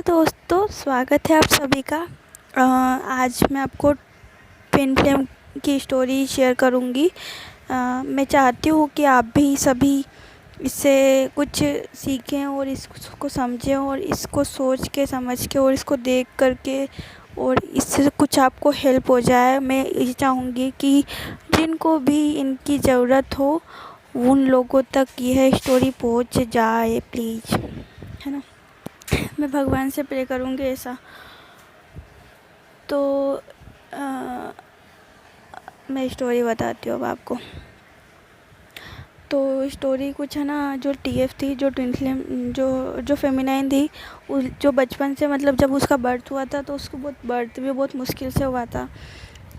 Hello दोस्तों, स्वागत है आप सभी का। आज मैं आपको ट्विन फ्लेम की स्टोरी शेयर करूंगी। मैं चाहती हूँ कि आप भी सभी इससे कुछ सीखें और इसको समझें और इसको सोच के समझ के और इसको देख करके और इससे कुछ आपको हेल्प हो जाए। मैं ये चाहूँगी कि जिनको भी इनकी ज़रूरत हो उन लोगों तक यह स्टोरी पहुँच जाए, प्लीज़, है ना। मैं भगवान से प्रे करूँगी ऐसा। तो मैं स्टोरी बताती हूँ अब आपको। तो स्टोरी कुछ है ना, जो टीएफ थी, जो ट्विन फ्लेम, जो फेमिनाइन थी, जो बचपन से मतलब जब उसका बर्थ हुआ था तो उसको बर्थ भी बहुत मुश्किल से हुआ था।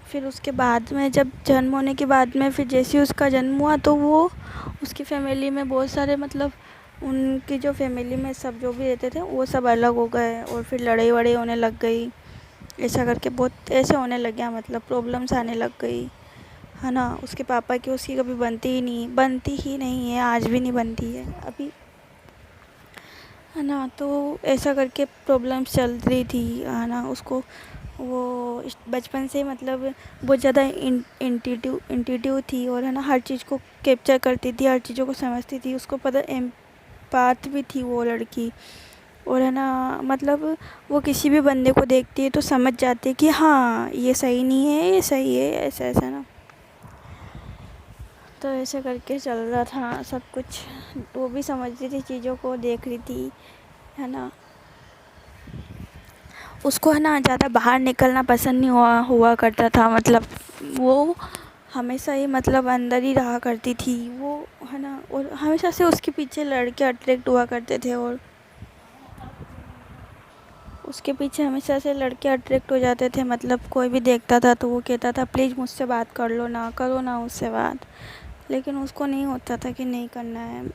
फिर उसके बाद में जब जन्म होने के बाद में फिर जैसे ही उसका जन्म हुआ तो वो उसकी फैमिली में बहुत सारे मतलब उनकी जो फैमिली में सब जो भी रहते थे वो सब अलग हो गए और फिर लड़ाई वड़ाई होने लग गई। ऐसा करके बहुत ऐसे होने लग गया, मतलब प्रॉब्लम्स आने लग गई, है ना। उसके पापा की उसकी कभी बनती ही नहीं है, आज भी नहीं बनती है अभी, है ना। तो ऐसा करके प्रॉब्लम्स चल रही थी, है ना। उसको वो बचपन से मतलब बहुत ज़्यादा इंट्यूटिव थी और है ना हर चीज़ को कैप्चर करती थी, हर चीज़ों को समझती थी। उसको पता एम्पाथ भी थी वो लड़की, और है ना मतलब वो किसी भी बंदे को देखती है तो समझ जाती है कि हाँ ये सही नहीं है, ये सही है, ऐसा ऐसा ना। तो ऐसे करके चल रहा था सब कुछ। वो भी समझती थी चीज़ों को, देख रही थी, है ना। उसको है ना ज़्यादा बाहर निकलना पसंद नहीं हुआ करता था, मतलब वो हमेशा ही मतलब अंदर ही रहा करती थी वो, है ना। और हमेशा से उसके पीछे लड़के अट्रैक्ट हुआ करते थे और उसके पीछे हमेशा से लड़के अट्रैक्ट हो जाते थे। मतलब कोई भी देखता था तो वो कहता था प्लीज़ मुझसे बात कर लो ना, करो ना उससे बात। लेकिन उसको नहीं होता था कि नहीं करना है।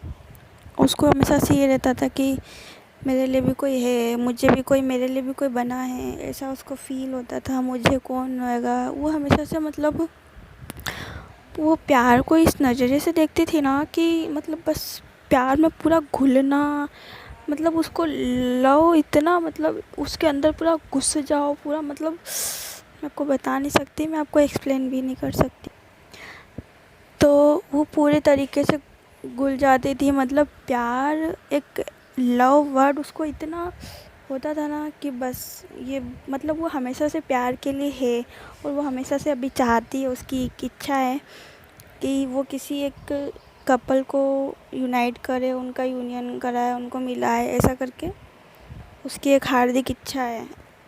उसको हमेशा से ये रहता था कि मेरे लिए भी कोई है, मुझे भी कोई, मेरे लिए भी कोई बना है, ऐसा उसको फील होता था। मुझे कौन होएगा, वो हमेशा से मतलब वो प्यार को इस नज़रिए से देखती थी ना कि मतलब बस प्यार में पूरा घुलना, मतलब उसको लव इतना, मतलब उसके अंदर पूरा घुस जाओ पूरा, मतलब मैं आपको बता नहीं सकती, मैं आपको एक्सप्लेन भी नहीं कर सकती। तो वो पूरे तरीके से घुल जाती थी, मतलब प्यार एक लव वर्ड उसको इतना होता था ना कि बस ये मतलब वो हमेशा से प्यार के लिए है और वो हमेशा से अभी चाहती है, उसकी एक इच्छा है कि वो किसी एक कपल को यूनाइट करे, उनका यूनियन कराए, उनको मिलाए, ऐसा करके उसकी एक हार्दिक इच्छा है।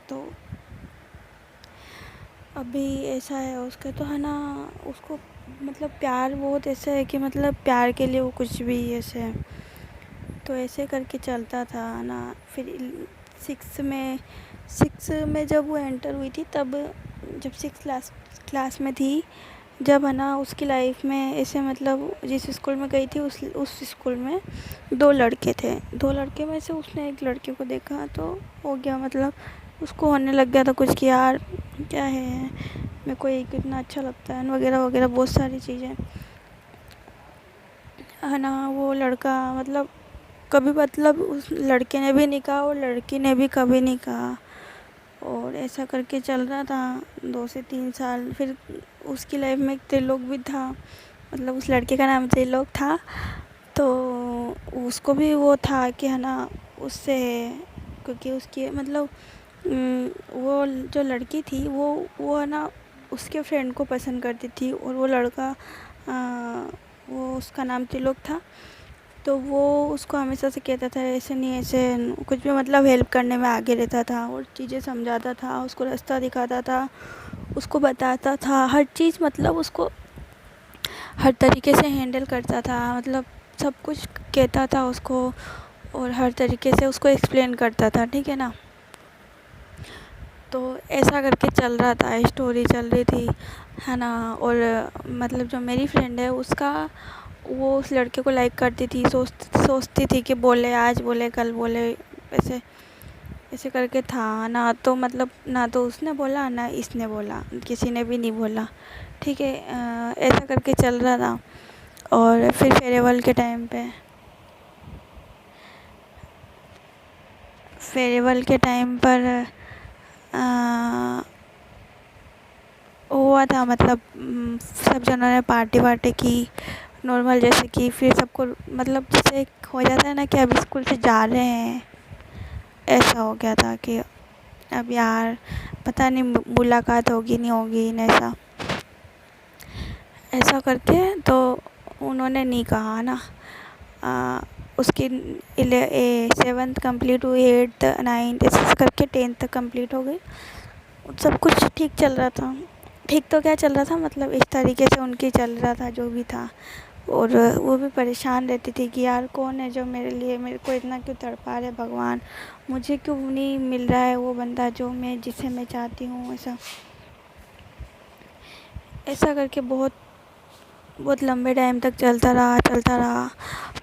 तो अभी ऐसा है उसका, तो है ना उसको मतलब प्यार बहुत ऐसा है कि मतलब प्यार के लिए वो कुछ भी ऐसे है। तो ऐसे करके चलता था ना। फिर सिक्स में जब वो एंटर हुई थी, तब जब क्लास में थी, जब है ना उसकी लाइफ में ऐसे मतलब जिस स्कूल में गई थी उस स्कूल में दो लड़के थे। दो लड़के में से उसने एक लड़के को देखा तो हो गया, मतलब उसको होने लग गया था कुछ कि यार क्या है, मेरे को ये कितना अच्छा लगता है वगैरह वगैरह, बहुत सारी चीज़ें, है ना। वो लड़का मतलब कभी मतलब उस लड़के ने भी नहीं कहा और लड़की ने भी कभी नहीं कहा, और ऐसा करके चल रहा था 2 से 3 साल। फिर उसकी लाइफ में एक त्रिलोक भी था, मतलब उस लड़के का नाम त्रिलोक था। तो उसको भी वो था कि है ना उससे, क्योंकि उसकी मतलब वो जो लड़की थी वो है ना उसके फ्रेंड को पसंद करती थी, और वो लड़का वो उसका नाम त्रिलोक था। तो वो उसको हमेशा से कहता था ऐसे नहीं ऐसे, कुछ भी मतलब हेल्प करने में आगे रहता था और चीज़ें समझाता था, उसको रास्ता दिखाता था, उसको बताता था हर चीज़, मतलब उसको हर तरीके से हैंडल करता था, मतलब सब कुछ कहता था उसको और हर तरीके से उसको एक्सप्लेन करता था, ठीक है ना। तो ऐसा करके चल रहा था, स्टोरी चल रही थी, है ना। और मतलब जो मेरी फ्रेंड है उसका, वो उस लड़के को लाइक करती थी, सोचती थी कि बोले आज बोले कल बोले, ऐसे ऐसे करके था ना। तो मतलब ना तो उसने बोला ना इसने बोला, किसी ने भी नहीं बोला, ठीक है। ऐसा करके चल रहा था। और फिर फेयरवेल के टाइम पर अ, हुआ था, मतलब सब जनों ने पार्टी वार्टी की नॉर्मल, जैसे कि फिर सबको मतलब जैसे हो जाता है ना कि अब स्कूल से जा रहे हैं, ऐसा हो गया था कि अब यार पता नहीं मुलाकात होगी नहीं होगी न, ऐसा ऐसा करके तो उन्होंने नहीं कहा ना। उसकी 7th कंप्लीट हुई, 8th 9th ऐसे करके 10th तक कंप्लीट हो गई। सब कुछ ठीक चल रहा था, ठीक तो क्या चल रहा था, मतलब इस तरीके से उनकी चल रहा था जो भी था। और वो भी परेशान रहती थी कि यार कौन है जो मेरे लिए, मेरे को इतना क्यों तड़पा रहे भगवान, मुझे क्यों नहीं मिल रहा है वो बंदा जो मैं जिसे मैं चाहती हूँ। ऐसा ऐसा करके बहुत बहुत लंबे टाइम तक चलता रहा चलता रहा।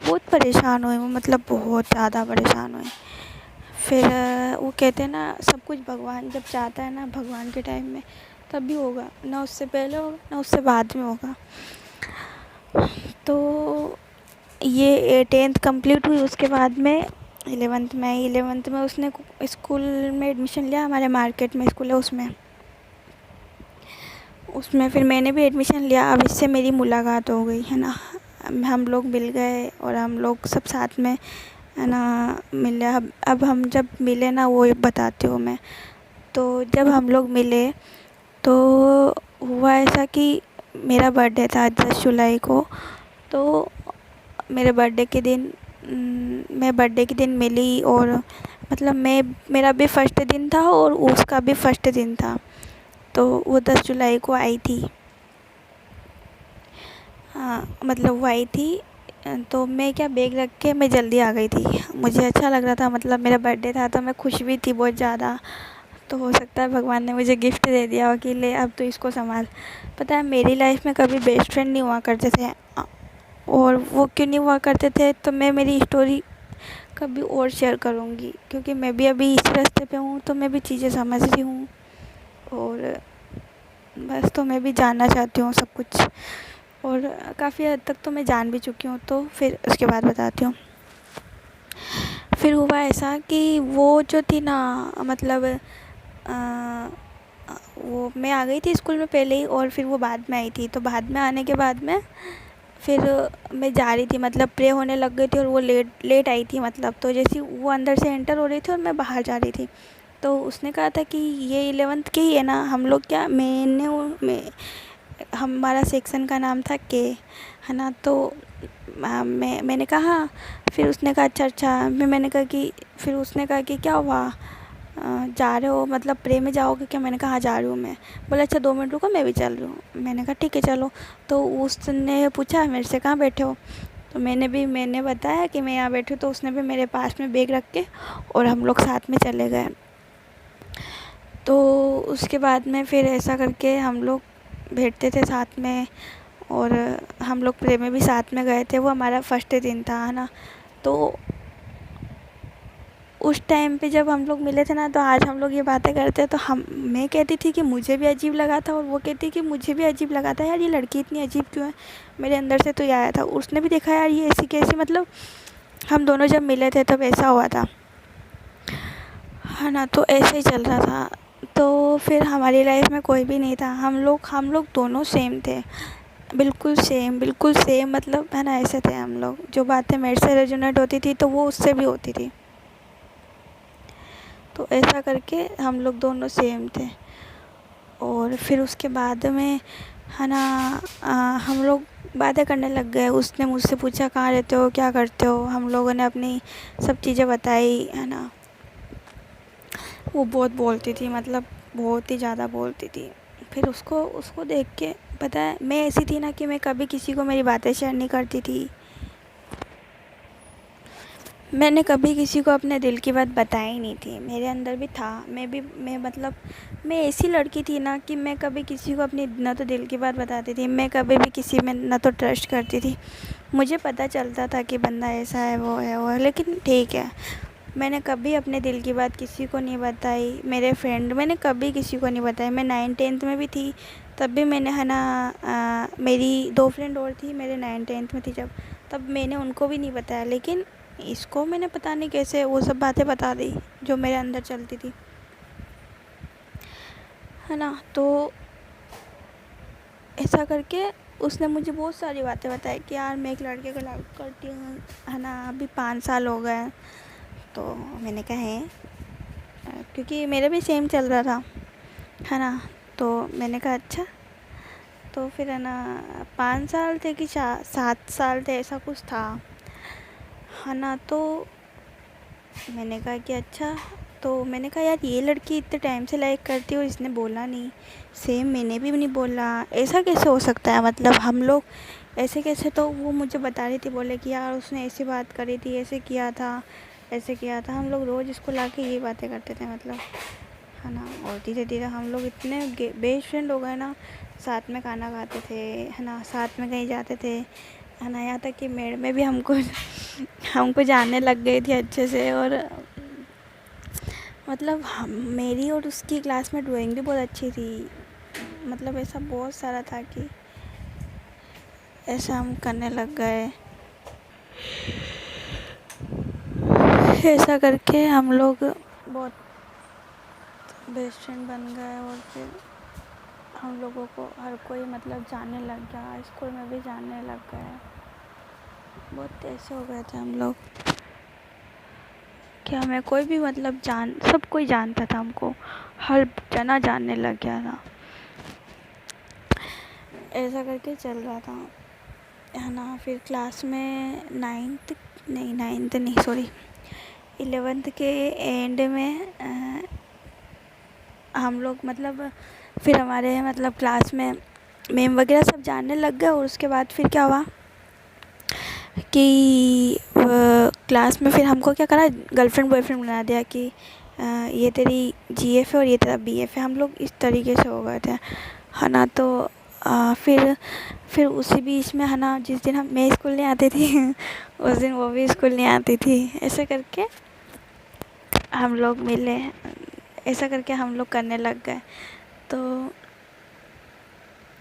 बहुत परेशान हुई मैं, मतलब बहुत ज़्यादा परेशान हुई। फिर वो कहते हैं ना, सब कुछ भगवान जब चाहता है ना, भगवान के टाइम में तभी होगा, ना उससे पहले होगा ना उससे बाद में होगा। तो ये 10th कंप्लीट हुई, उसके बाद में 11th में उसने स्कूल में एडमिशन लिया, हमारे मार्केट में स्कूल है उसमें। उसमें फिर मैंने भी एडमिशन लिया। अब इससे मेरी मुलाकात हो गई है ना, हम लोग मिल गए और हम लोग सब साथ में है ना मिले। अब हम जब मिले ना, वो बताती हूँ मैं। तो जब हम लोग मिले तो हुआ ऐसा कि मेरा बर्थडे था 10 जुलाई को। तो मेरे बर्थडे के दिन मैं बर्थडे के दिन मिली, और मतलब मेरा भी फर्स्ट दिन था और उसका भी फर्स्ट दिन था। तो वो 10 जुलाई को आई थी। हाँ मतलब वो आई थी। तो मैं क्या बैग रख के मैं जल्दी आ गई थी, मुझे अच्छा लग रहा था, मतलब मेरा बर्थडे था तो मैं खुश भी थी बहुत ज़्यादा। तो हो सकता है भगवान ने मुझे गिफ्ट दे दिया हो कि ले अब तो इसको संभाल। पता है मेरी लाइफ में कभी बेस्ट फ्रेंड नहीं हुआ करते थे, और वो क्यों नहीं हुआ करते थे तो मैं मेरी स्टोरी कभी और शेयर करूँगी, क्योंकि मैं भी अभी इस रास्ते पे हूँ तो मैं भी चीज़ें समझ रही हूँ। और बस तो मैं भी जानना चाहती हूँ सब कुछ, और काफ़ी हद तक तो मैं जान भी चुकी हूँ। तो फिर उसके बाद बताती हूँ। फिर हुआ ऐसा कि वो जो थी ना, मतलब वो मैं आ गई थी स्कूल में पहले ही, और फिर वो बाद में आई थी। तो बाद में आने के बाद में फिर मैं जा रही थी, मतलब प्रे होने लग गई थी, और वो लेट लेट आई थी, मतलब तो जैसे वो अंदर से एंटर हो रही थी और मैं बाहर जा रही थी। तो उसने कहा था कि ये 11th के ही है ना, हम लोग क्या मैं हमारा सेक्शन का नाम था के, है ना। तो मैंने कहा, फिर उसने कहा अच्छा अच्छा, मैंने कहा कि, फिर उसने कहा कि क्या हुआ, जा रहे हो मतलब प्रे में जाओगे क्या? मैंने कहा हाँ जा रही हूँ मैं। बोला अच्छा 2 मिनट रुको मैं भी चल रही हूँ। मैंने कहा ठीक है चलो। तो उसने पूछा मेरे से कहाँ बैठे हो, तो मैंने बताया कि मैं यहाँ बैठी हूँ। तो उसने भी मेरे पास में बैग रख के और हम लोग साथ में चले गए। तो उसके बाद में फिर ऐसा करके हम लोग बैठते थे साथ में, और हम लोग प्रे में भी साथ में गए थे। वो हमारा फर्स्ट दिन था, है ना। तो उस टाइम पे जब हम लोग मिले थे ना, तो आज हम लोग ये बातें करते तो मैं कहती थी कि मुझे भी अजीब लगा था, और वो कहती कि मुझे भी अजीब लगा था, यार ये लड़की इतनी अजीब क्यों है। मेरे अंदर से तो ये आया था, उसने भी देखा यार ये ऐसी कैसी, मतलब हम दोनों जब मिले थे तब ऐसा हुआ था, है ना। तो ऐसे ही चल रहा था। तो फिर हमारी लाइफ में कोई भी नहीं था, हम लोग दोनों सेम थे, बिल्कुल सेम, मतलब है ना, ऐसे थे हम लोग। जो बातें मेरे से रेजोनेट होती थी तो वो उससे भी होती थी। तो ऐसा करके हम लोग दोनों सेम थे। और फिर उसके बाद में है ना, हम लोग बातें करने लग गए। उसने मुझसे पूछा कहाँ रहते हो, क्या करते हो। हम लोगों ने अपनी सब चीज़ें बताई, है ना। वो बहुत बोलती थी, मतलब बहुत ही ज़्यादा बोलती थी। फिर उसको उसको देख के, पता है मैं ऐसी थी ना कि मैं कभी किसी को मेरी बातें शेयर नहीं करती थी। मैंने कभी किसी को अपने दिल की बात बताई नहीं थी, मेरे अंदर भी था। मैं मतलब मैं ऐसी लड़की थी ना कि मैं कभी किसी को अपनी ना तो दिल की बात बताती थी, मैं कभी भी किसी में ना तो ट्रस्ट करती थी। मुझे पता चलता था कि बंदा ऐसा है वो है वो है, लेकिन ठीक है, मैंने कभी अपने दिल की बात किसी को नहीं बताई। मेरे फ्रेंड मैंने कभी किसी को नहीं बताई। मैं 9th 10th में भी थी तब भी मैंने, है ना, मेरी 2 फ्रेंड और थी मेरे 9th 10th में थी जब, तब मैंने उनको भी नहीं बताया। लेकिन इसको मैंने पता नहीं कैसे वो सब बातें बता दी जो मेरे अंदर चलती थी, है ना। तो ऐसा करके उसने मुझे बहुत सारी बातें बताई कि यार मैं एक लड़के को लव करती हूँ, है ना, अभी 5 साल हो गए। तो मैंने कहा है, क्योंकि मेरा भी सेम चल रहा था, है ना। तो मैंने कहा अच्छा। तो फिर है ना 5 साल थे कि 7 साल थे, ऐसा कुछ था, है ना। तो मैंने कहा कि अच्छा। तो मैंने कहा यार ये लड़की इतने टाइम से लाइक करती है और इसने बोला नहीं, सेम मैंने भी नहीं बोला, ऐसा कैसे हो सकता है, मतलब हम लोग ऐसे कैसे। तो वो मुझे बता रही थी, बोले कि यार उसने ऐसी बात करी थी, ऐसे किया था, ऐसे किया था, हम लोग रोज़ इसको ला के ये बातें करते थे, मतलब, है ना। और धीरे धीरे हम लोग इतने बेस्ट फ्रेंड हो गए ना, साथ में खाना खाते थे, है ना, साथ में कहीं जाते थे, है ना। यहाँ तक कि मेड में भी हमको हमको जानने लग गई थी अच्छे से। और मतलब हम मेरी और उसकी क्लास में ड्राइंग भी बहुत अच्छी थी, मतलब ऐसा बहुत सारा था कि ऐसा हम करने लग गए। ऐसा करके हम लोग बहुत बेस्ट फ्रेंड बन गए। और फिर हम लोगों को हर कोई मतलब जानने लग गया, स्कूल में भी जानने लग गए, बहुत ऐसे हो गए थे हम लोग कि हमें कोई भी मतलब सब कोई जानता था हमको, हर जना जानने लग गया था। ऐसा करके चल रहा था, है ना। फिर क्लास में नाइन्थ नहीं सॉरी 11th के एंड में हम लोग मतलब फिर हमारे मतलब क्लास में मैम वगैरह सब जानने लग गए। और उसके बाद फिर क्या हुआ कि क्लास में फिर हमको क्या करा, गर्लफ्रेंड बॉयफ्रेंड बना दिया कि ये तेरी जीएफ है और ये तेरा बीएफ है। हम लोग इस तरीके से हो गए थे, है ना। तो फिर उसी बीच में, है ना, जिस दिन मैं स्कूल नहीं आती थी उस दिन वो भी स्कूल नहीं आती थी। ऐसे करके हम लोग मिले, ऐसा करके हम लोग करने लग गए। तो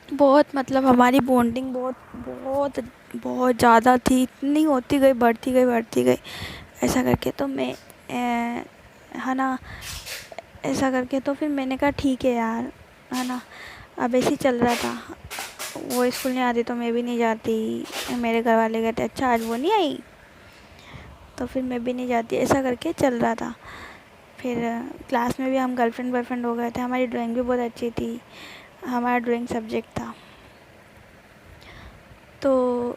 बहुत मतलब हमारी बॉन्डिंग बहुत बहुत बहुत ज़्यादा थी, इतनी होती गई, बढ़ती गई बढ़ती गई। ऐसा करके तो है ना, ऐसा करके तो फिर मैंने कहा ठीक है यार, है ना। अब ऐसे ही चल रहा था, वो स्कूल नहीं आती तो मैं भी नहीं जाती, मेरे घर वाले कहते अच्छा आज वो नहीं आई तो फिर मैं भी नहीं जाती, ऐसा करके चल रहा था। फिर क्लास में भी हम गर्लफ्रेंड बॉयफ्रेंड हो गए थे। हमारी ड्राइंग भी बहुत अच्छी थी, हमारा ड्राइंग सब्जेक्ट था। तो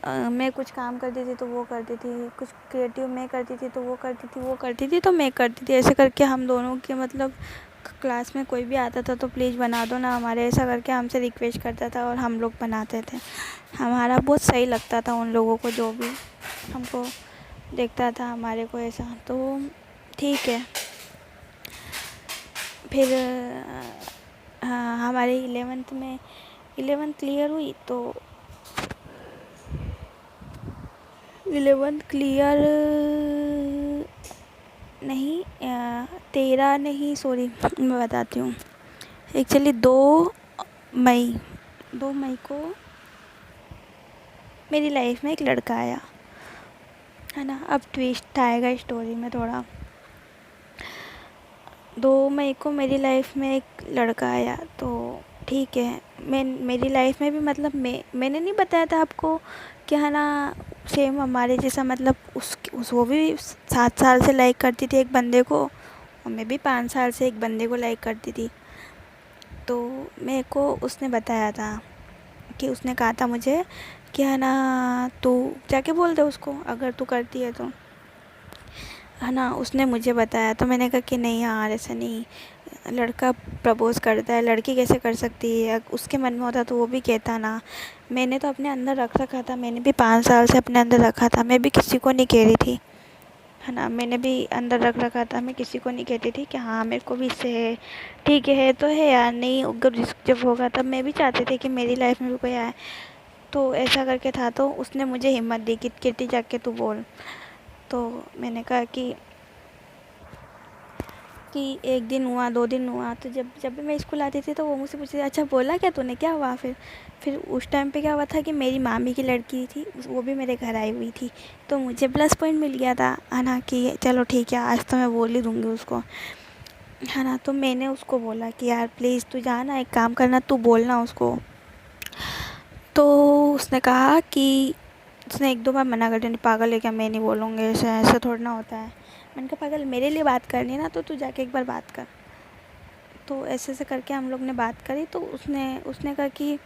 मैं कुछ काम करती थी तो वो करती थी, कुछ क्रिएटिव मैं करती थी तो वो करती थी, वो करती थी तो मैं करती थी। ऐसे करके हम दोनों के मतलब क्लास में कोई भी आता था तो प्लीज़ बना दो ना हमारे, ऐसा करके हमसे रिक्वेस्ट करता था और हम लोग बनाते थे। हमारा बहुत सही लगता था उन लोगों को, जो भी हमको देखता था हमारे को ऐसा। तो ठीक है। फिर हाँ हमारे 11th क्लियर हुई। तो 11th क्लियर नहीं 13 नहीं सॉरी मैं बताती हूँ। एक्चुअली 2 मई 2 मई को मेरी लाइफ में एक लड़का आया, है ना। अब ट्विस्ट आएगा स्टोरी में थोड़ा। 2 मई को मेरी लाइफ में एक लड़का आया। तो ठीक है, मेरी लाइफ में भी मतलब मैंने नहीं बताया था आपको कि, है ना, सेम हमारे जैसा मतलब वो भी 7 साल से लाइक करती थी एक बंदे को, और मैं भी 5 साल से एक बंदे को लाइक करती थी। तो मेरे को उसने बताया था कि उसने कहा था मुझे कि, है ना, तू जाके बोल दे उसको अगर तू करती है तो, है ना। उसने मुझे बताया तो मैंने कहा कि नहीं यार ऐसा नहीं, लड़का प्रपोज़ करता है, लड़की कैसे कर सकती है, उसके मन में होता तो वो भी कहता ना। मैंने तो अपने अंदर रख रखा था, मैंने भी 5 साल से अपने अंदर रखा था, मैं भी किसी को नहीं कह रही थी, है ना। मैंने भी अंदर रख रखा था, मैं किसी को नहीं कहती थी कि हाँ मेरे को भी इससे है, ठीक है तो है यार, नहीं अगर जब होगा तब मैं भी चाहती थी कि मेरी लाइफ में भी कोई आए। तो ऐसा करके था। तो उसने मुझे हिम्मत दी कि कीर्ति जाके तू बोल। तो मैंने कहा कि कि 1 दिन हुआ, 2 दिन हुआ, तो जब जब भी मैं स्कूल आती थी तो वो मुझसे पूछती थी, अच्छा बोला क्या तूने, क्या हुआ फिर उस टाइम पे क्या हुआ था कि मेरी मामी की लड़की थी, वो भी मेरे घर आई हुई थी, तो मुझे प्लस पॉइंट मिल गया था, है ना, कि चलो ठीक है आज तो मैं बोल ही दूँगी उसको, है ना। तो मैंने उसको बोला कि यार प्लीज़ तू जा ना, एक काम करना, तू बोलना उसको। तो उसने कहा कि उसने 1-2 बार मना कर दिया, पागल है क्या, मैं नहीं बोलूँगी, ऐसा ऐसा थोड़ा ना होता है। मैंने कहा पागल, मेरे लिए बात करनी है ना तो तू जाके एक बार बात कर। तो ऐसे ऐसे करके हम लोग ने बात करी, तो उसने उसने कहा कि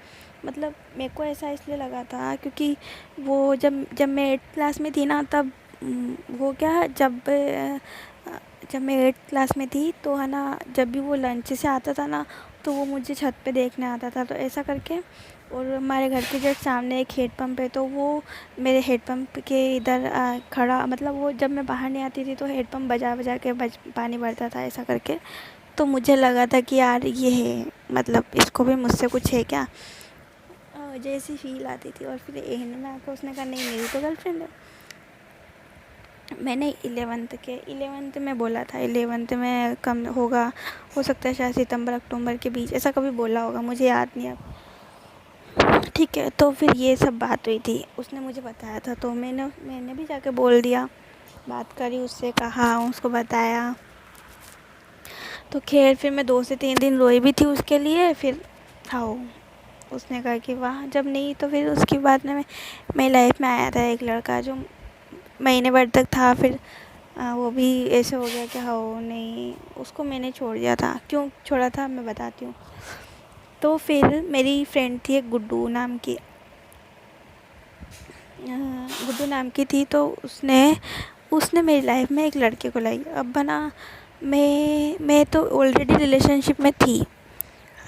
मतलब मेरे को ऐसा इसलिए लगा था क्योंकि वो जब जब मैं 8th क्लास में थी ना, तब वो क्या, जब मैं 8th क्लास में थी तो है ना, जब भी वो लंच से आता था ना तो वो मुझे छत पे देखने आता था, तो ऐसा करके। और हमारे घर के जस्ट सामने एक हेड पंप है, तो वो मेरे हेड पंप के इधर खड़ा, मतलब वो जब मैं बाहर नहीं आती थी तो हेड पंप बजा बजा के पानी भरता था, ऐसा करके। तो मुझे लगा था कि यार ये है, मतलब इसको भी मुझसे कुछ है क्या, जैसी फील आती थी। और फिर एंड में आकर उसने कहा नहीं मेरी तो गर्लफ्रेंड है। मैंने 11th में बोला था, 11th में कम होगा, हो सकता है शायद सितंबर अक्टूबर के बीच, ऐसा कभी बोला होगा, मुझे याद नहीं अब। ठीक है, तो फिर ये सब बात हुई थी, उसने मुझे बताया था, तो मैंने भी जाके बोल दिया, बात करी उससे, कहा उसको बताया। तो खैर फिर मैं 2 से 3 दिन रोई भी थी उसके लिए। फिर आओ, उसने कहा कि वाह, जब नहीं तो फिर उसके बाद में मेरी लाइफ में आया था एक लड़का जो महीने भर तक था। फिर वो भी ऐसे हो गया कि हाँ नहीं, उसको मैंने छोड़ दिया था। क्यों छोड़ा था मैं बताती हूँ। तो फिर मेरी फ्रेंड थी एक गुड्डू नाम की थी, तो उसने मेरी लाइफ में एक लड़के को लाई। अब बना, मैं तो ऑलरेडी रिलेशनशिप में थी,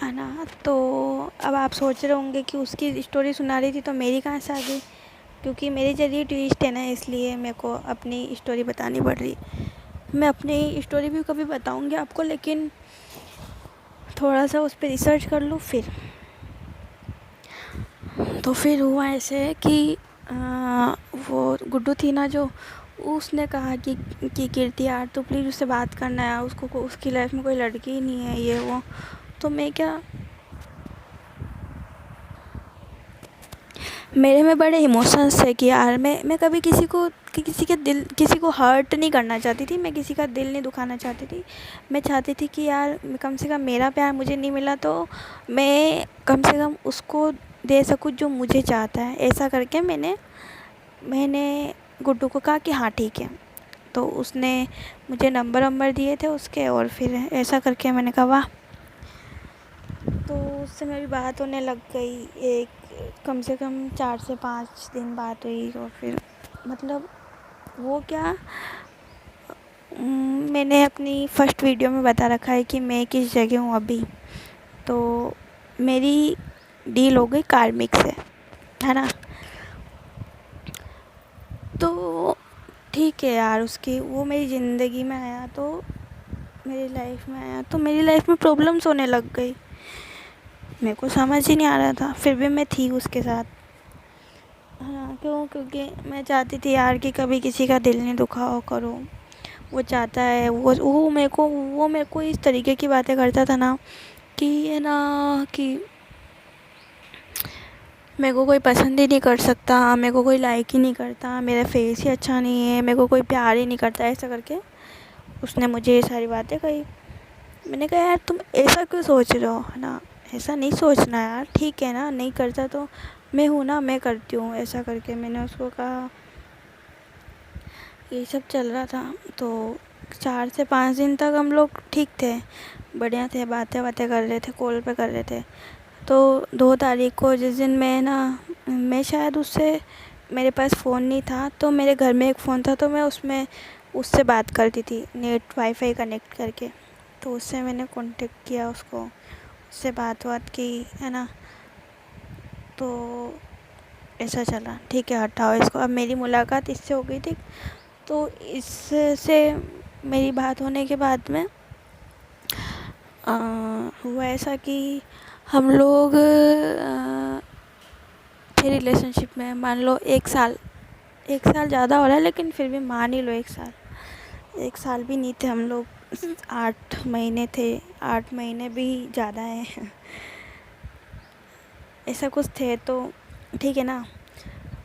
है ना। तो अब आप सोच रहे होंगे कि उसकी स्टोरी सुना रही थी तो मेरी कहाँ से आ गई, क्योंकि मेरे जरिए ट्विस्ट है ना, इसलिए मेरे को अपनी स्टोरी बतानी पड़ रही। मैं अपनी स्टोरी भी कभी बताऊंगी आपको, लेकिन थोड़ा सा उस पर रिसर्च कर लूँ फिर। तो फिर हुआ ऐसे कि वो गुड्डू थी ना जो, उसने कहा कि कीर्ति यार तो प्लीज़ उससे बात करना है, उसको उसकी लाइफ में कोई लड़की ही नहीं है, ये वो। तो मैं क्या, मेरे में बड़े इमोशंस थे कि यार मैं कभी किसी को हर्ट नहीं करना चाहती थी, मैं किसी का दिल नहीं दुखाना चाहती थी। मैं चाहती थी कि यार कम से कम मेरा प्यार मुझे नहीं मिला तो मैं कम से कम उसको दे सकूँ जो मुझे चाहता है। ऐसा करके मैंने गुड्डू को कहा कि हाँ ठीक है। तो उसने मुझे नंबर दिए थे उसके, और फिर ऐसा करके मैंने कहा वाह। तो उससे मेरी बात होने लग गई, एक कम से कम 4 से 5 दिन बात हुई। और फिर मतलब वो क्या, मैंने अपनी फर्स्ट वीडियो में बता रखा है कि मैं किस जगह हूँ अभी। तो मेरी डील हो गई कार्मिक से, है ना। तो ठीक है यार, उसकी वो मेरी ज़िंदगी में आया, तो मेरी लाइफ में प्रॉब्लम्स होने लग गई। मेरे को समझ ही नहीं आ रहा था, फिर भी मैं थी उसके साथ। हाँ, क्योंकि मैं चाहती थी यार कि कभी किसी का दिल नहीं दुखाओ करो। वो चाहता है, वो मेरे को इस तरीके की बातें करता था ना कि है ना, कि मेरे को कोई पसंद ही नहीं कर सकता, मेरे को कोई लाइक ही नहीं करता, मेरा फेस ही अच्छा नहीं है, मेरे को कोई प्यार ही नहीं करता, ऐसा करके उसने मुझे ये सारी बातें कही। मैंने कहा यार तुम ऐसा क्यों सोच रहे हो, है ना, ऐसा नहीं सोचना यार, ठीक है ना, नहीं करता तो मैं हूँ ना, मैं करती हूँ, ऐसा करके मैंने उसको कहा। ये सब चल रहा था। तो 4 से 5 दिन तक हम लोग ठीक थे, बढ़िया थे, बातें कर रहे थे, कॉल पे कर रहे थे। तो 2 तारीख को जिस दिन मैं शायद उससे, मेरे पास फ़ोन नहीं था, तो मेरे घर में एक फ़ोन था, तो मैं उसमें उससे बात करती थी नेट वाईफाई कनेक्ट करके। तो उससे मैंने कांटेक्ट किया उसको, उससे बात की, है ना। तो ऐसा चला, ठीक है हटाओ इसको। अब मेरी मुलाकात इससे हो गई थी, तो इससे मेरी बात होने के बाद में हुआ ऐसा कि हम लोग थे रिलेशनशिप में, मान लो 1 साल, 1 साल ज़्यादा हो रहा है लेकिन फिर भी मान ही लो 1 साल, 1 साल भी नहीं थे हम लोग 8 महीने थे, 8 महीने भी ज़्यादा हैं। ऐसा कुछ थे तो ठीक है ना।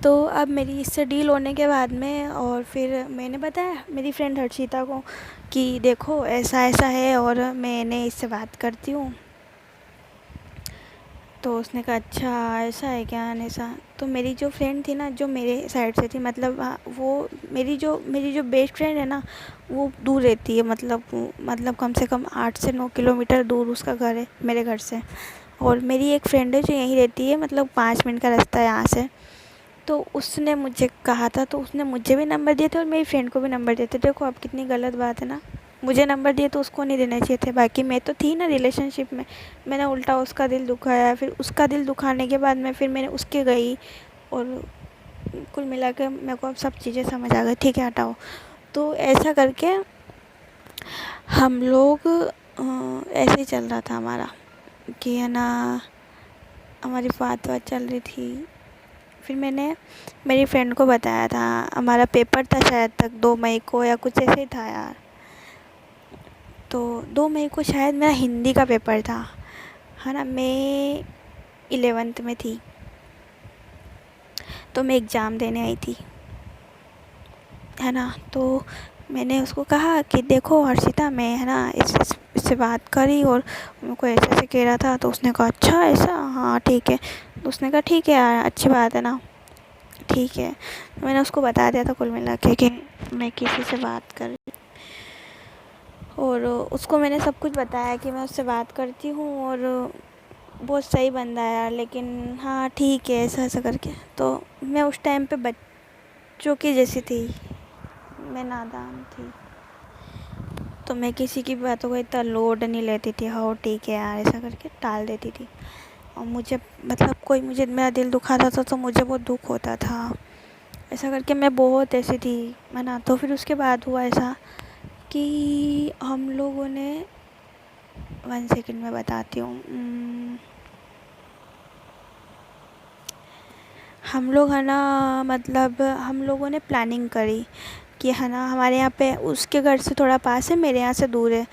तो अब मेरी इससे डील होने के बाद में और फिर मैंने बताया मेरी फ्रेंड हर्षिता को कि देखो ऐसा ऐसा है और मैंने इससे बात करती हूँ। तो उसने कहा अच्छा ऐसा है क्या ऐसा। तो मेरी जो फ्रेंड थी ना, जो मेरे साइड से थी, मतलब वो मेरी जो बेस्ट फ्रेंड है ना, वो दूर रहती है, मतलब कम से कम 8 से 9 किलोमीटर दूर उसका घर है मेरे घर से। और मेरी एक फ्रेंड है जो यहीं रहती है, मतलब 5 मिनट का रास्ता है यहाँ से। तो उसने मुझे कहा था, तो उसने मुझे भी नंबर दिए थे और मेरी फ्रेंड को भी नंबर दिए थे। देखो अब कितनी गलत बात है ना, मुझे नंबर दिए तो उसको नहीं देने चाहिए थे। बाकी मैं तो थी ना रिलेशनशिप में, मैंने उल्टा उसका दिल दुखाया। फिर उसका दिल दुखाने के बाद में फिर मैंने उसके गई। और कुल मिला के मेरे को अब सब चीज़ें समझ आ गई। ठीक है हटाओ। तो ऐसा करके हम लोग ऐसे ही चल रहा था हमारा कि है ना, हमारी बात चल रही थी। फिर मैंने मेरी फ्रेंड को बताया था, हमारा पेपर था शायद तक 2 मई को या कुछ ऐसे ही था यार। तो 2 मई को शायद मेरा हिंदी का पेपर था, है ना। मैं 11th में थी, तो मैं एग्ज़ाम देने आई थी, है ना। तो मैंने उसको कहा कि देखो हर्षिता, मैं है ना इससे बात करी और मेरे को ऐसे ऐसे कह रहा था। तो उसने कहा अच्छा ऐसा, हाँ ठीक है। तो उसने कहा ठीक है यार, अच्छी बात है ना, ठीक है। मैंने उसको बता दिया था कुल मिला के कि मैं किसी से बात कर रही। और उसको मैंने सब कुछ बताया कि मैं उससे बात करती हूँ और बहुत सही बंदा है यार, लेकिन हाँ ठीक है ऐसा ऐसा करके। तो मैं उस टाइम पे बच्चों की जैसी थी, मैं नादान थी। तो मैं किसी की बातों को इतना लोड नहीं लेती थी, हाँ ठीक है यार ऐसा करके टाल देती थी। और मुझे मतलब कोई मुझे मेरा दिल दुखाता था तो मुझे बहुत दुख होता था, ऐसा करके मैं बहुत ऐसी थी, है ना। तो फिर उसके बाद हुआ ऐसा कि हम लोगों ने 1 सेकंड में बताती हूँ। हम लोग है ना, मतलब हम लोगों ने प्लानिंग करी कि है ना, हमारे यहाँ पे उसके घर से थोड़ा पास है, मेरे यहाँ से दूर है।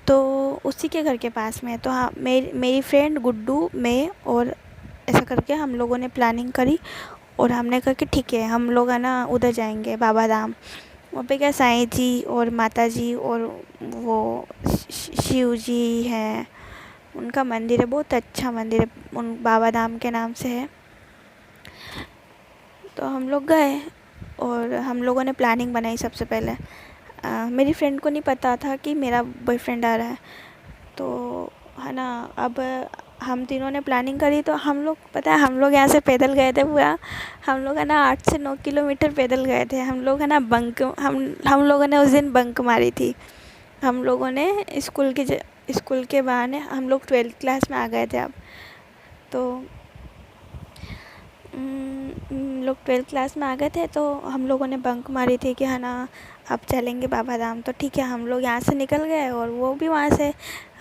तो उसी के घर के पास में है। तो हाँ मेरी फ्रेंड गुड्डू, मैं और ऐसा करके हम लोगों ने प्लानिंग करी। और हमने कहा कि ठीक है हम लोग है ना उधर जाएंगे बाबा धाम। वहाँ पे क्या साईं जी और माता जी और वो शिव जी हैं, उनका मंदिर है, बहुत अच्छा मंदिर है, उन बाबा धाम के नाम से है। तो हम लोग गए और हम लोगों ने प्लानिंग बनाई सबसे पहले। मेरी फ्रेंड को नहीं पता था कि मेरा बॉयफ्रेंड आ रहा है। तो है ना, अब हम तीनों ने प्लानिंग करी। तो हम लोग, पता है हम लोग यहाँ से पैदल गए थे पूरा। हम लोग है ना 8 से 9 किलोमीटर पैदल गए थे। हम लोग है ना हम लोगों ने उस दिन बंक मारी थी। हम लोगों ने स्कूल के बहाने हम लोग 12th क्लास में आ गए थे अब। तो लोग 12th क्लास में आ गए थे। तो हम लोगों ने बंक मारी थी कि है ना अब चलेंगे बाबा धाम। तो ठीक है हम लोग यहाँ से निकल गए और वो भी वहाँ से,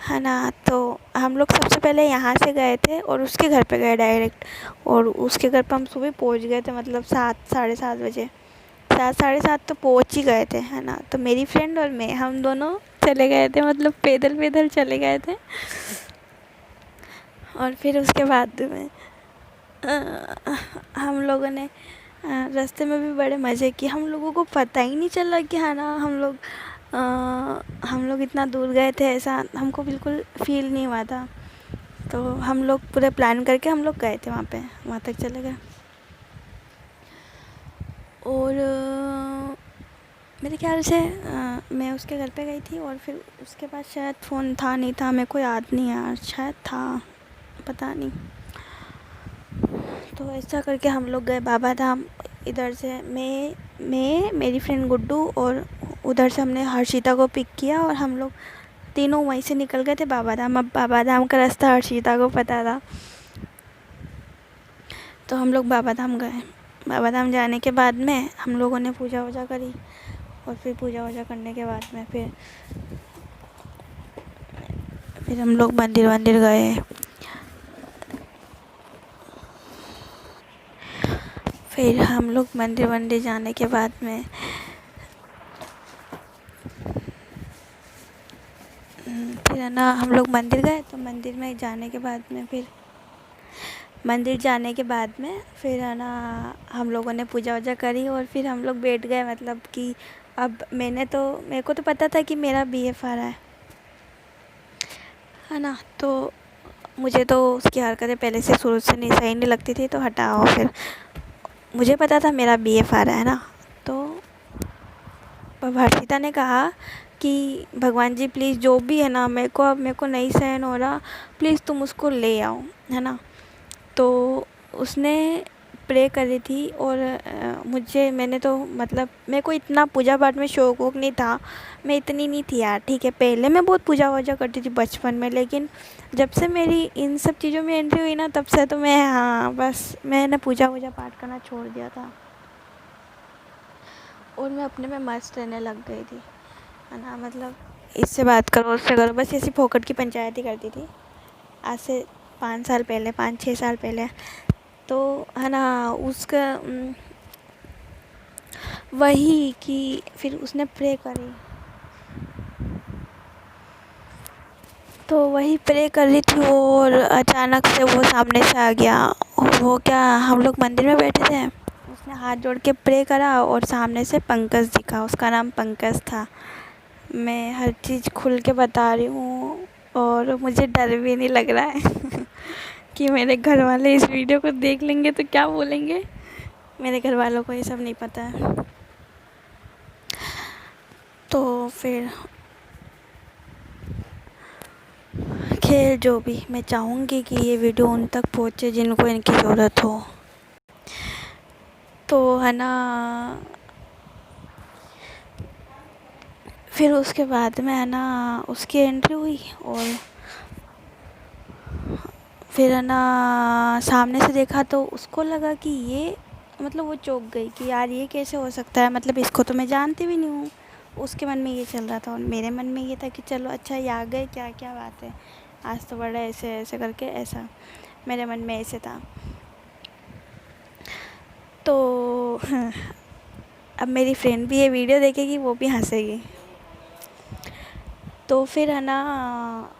है ना। तो हम लोग सबसे पहले यहाँ से गए थे और उसके घर पे गए डायरेक्ट। और उसके घर पे हम सुबह पहुँच गए थे, मतलब 7 साढ़े 7 बजे, 7 साढ़े 7 तो पहुँच ही गए थे, है ना। तो मेरी फ्रेंड और मैं, हम दोनों चले गए थे, मतलब पैदल पैदल चले गए थे। और फिर उसके बाद में हम लोगों ने रास्ते में भी बड़े मज़े किए। हम लोगों को पता ही नहीं चला कि है ना हम लोग इतना दूर गए थे, ऐसा हमको बिल्कुल फील नहीं हुआ था। तो हम लोग पूरे प्लान करके हम लोग गए थे वहाँ पे, वहाँ तक चले गए। और मेरे ख्याल से मैं उसके घर पे गई थी और फिर उसके पास शायद फ़ोन था नहीं था, मेरे को याद नहीं यार, शायद था, पता नहीं। तो ऐसा करके हम लोग गए बाबा धाम। इधर से मैं मेरी फ्रेंड गुड्डू और उधर से हमने हर्षिता को पिक किया और हम लोग तीनों वहीं से निकल गए थे बाबा धाम। अब बाबा धाम का रास्ता हर्षिता को पता था। तो हम लोग बाबा धाम गए। बाबा धाम जाने के बाद में हम लोगों ने पूजा वूजा करी। और फिर पूजा वूजा करने के बाद में फिर हम लोग मंदिर वंदिर गए। फिर हम लोग मंदिर वंदिर जाने के बाद में फिर है ना हम लोग मंदिर गए, तो मंदिर जाने के बाद में फिर है ना हम लोगों ने पूजा वूजा करी और फिर हम लोग बैठ गए, मतलब कि अब मेरे को तो पता था कि मेरा BF आ रहा है ना। तो मुझे तो उसकी हरकतें पहले से शुरू से नहीं सही नहीं लगती थी, तो हटाओ। फिर मुझे पता था मेरा BF आ रहा है ना, तो अब हर्षिता ने कहा कि भगवान जी प्लीज़ जो भी है ना, मेरे को नहीं सहन हो रहा, प्लीज़ तुम उसको ले आओ, है ना। तो उसने प्रे करी थी और मैंने तो मतलब मेरे को इतना पूजा पाठ में शौक वोक नहीं था, मैं इतनी नहीं थी यार, ठीक है। पहले मैं बहुत पूजा वूजा करती थी बचपन में, लेकिन जब से मेरी इन सब चीज़ों में एंट्री हुई ना, तब से तो मैं बस मैंने पूजा वूजा पाठ करना छोड़ दिया था और मैं अपने में मस्त रहने लग गई थी, है ना। मतलब इससे बात करो, उससे करो, बस ऐसी फोकट की पंचायत ही करती थी। आज से 5-6 साल पहले, तो है ना उसका वही कि फिर उसने प्रे करी, तो वही प्रे कर रही थी और अचानक से वो सामने से आ गया। वो क्या, हम लोग मंदिर में बैठे थे, उसने हाथ जोड़ के प्रे करा और सामने से पंकज दिखा, उसका नाम पंकज था। मैं हर चीज़ खुल के बता रही हूँ और मुझे डर भी नहीं लग रहा है कि मेरे घर वाले इस वीडियो को देख लेंगे तो क्या बोलेंगे। मेरे घर वालों को ये सब नहीं पता है। तो फिर खैर जो भी, मैं चाहूँगी कि ये वीडियो उन तक पहुँचे जिनको इनकी ज़रूरत हो। तो है ना फिर उसके बाद में है ना उसकी एंट्री हुई और फिर है ना सामने से देखा तो उसको लगा कि ये, मतलब वो चौंक गई कि यार ये कैसे हो सकता है, मतलब इसको तो मैं जानती भी नहीं हूँ। उसके मन में ये चल रहा था और मेरे मन में ये था कि चलो अच्छा ये आ गए, क्या क्या बात है, आज तो बड़ा ऐसे ऐसे करके, ऐसा मेरे मन में ऐसे था। तो अब मेरी फ्रेंड भी ये वीडियो देखेगी, वो भी हंसेगी। तो फिर है ना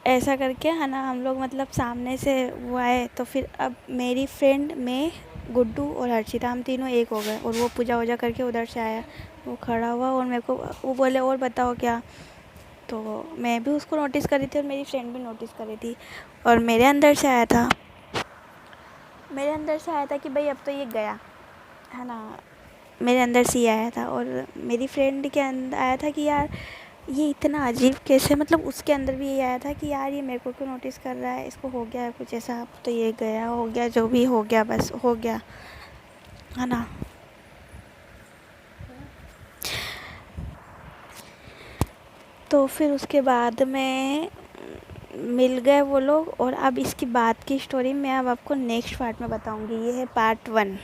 ऐसा करके है ना हम लोग, मतलब सामने से वो आए, तो फिर अब मेरी फ्रेंड, मैं, गुड्डू और हर्षिता, हम तीनों एक हो गए और वो पूजा वूजा करके उधर से आया। वो खड़ा हुआ और मेरे को वो बोले और बताओ क्या। तो मैं भी उसको नोटिस कर रही थी और मेरी फ्रेंड भी नोटिस कर रही थी और मेरे अंदर से आया था कि भाई अब तो ये गया, है ना। मेरे अंदर से ये आया था और मेरी फ्रेंड के अंदर आया था कि यार ये इतना अजीब कैसे, मतलब उसके अंदर भी ये आया था कि यार ये मेरे को क्यों नोटिस कर रहा है, इसको हो गया है कुछ ऐसा, अब तो ये गया, हो गया जो भी हो गया, बस हो गया, है ना। तो फिर उसके बाद में मिल गए वो लोग और अब इसकी बात की स्टोरी मैं अब आपको नेक्स्ट पार्ट में बताऊंगी। ये है पार्ट 1।